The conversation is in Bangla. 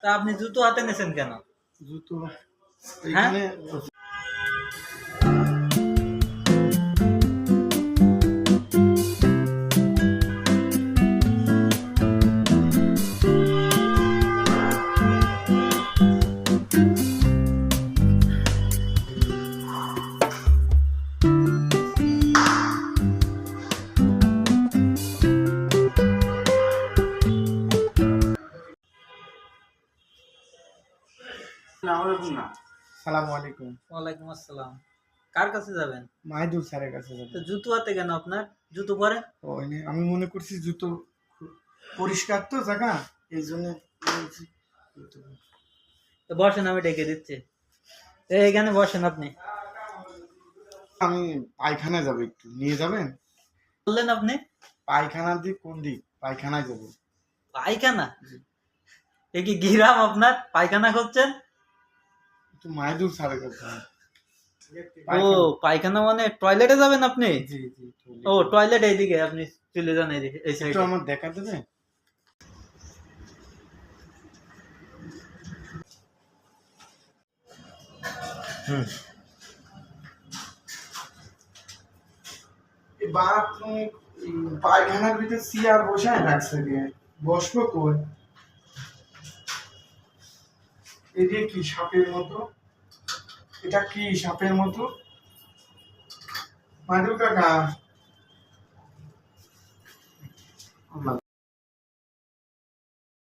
তা আপনি জুতো হাতে নেছেন কেন? জুতো হ্যাঁ? এখানে না। সালামু আলাইকুম। ওয়ালাইকুম আসসালাম। কার কাছে যাবেন? মাহিদুল স্যারের কাছে তো যাবো। জুতো হাতে কেন আপনার? জুতো পরেন। আমি মনে করছি জুতো পরিষ্কার তো জায়গা, এই জন্য বলছি জুতো। তো বসেন, আমি ডেকে দিচ্ছি। এখানে বসেন আপনি। আমি পায়খানায় যাবো, একটু নিয়ে যাবেন? বললেন আপনি? পায়খানার দিক কোন দিক? পায়খানায় যাবো। পায়খানা? এ কি গ্রাম আপনার? পায়খানা করছেন? একটু মাহিদুল স্যারের কাছে। ও, পায়খানা মানে টয়লেটে যাবেন আপনি? জি জি। ও, টয়লেট এইদিকে, আপনি চলে যান এইদিকে, এই একটু সাইডে। আমার দেখা দেবে? হুম। এই বাথরুম পায়খানার ভিতরে চেয়ার বসায় রাখছে দিয়ে, বসবো কই? এটা কি সাপের মতো? এটা কি সাপের মতো? মাদু কাকা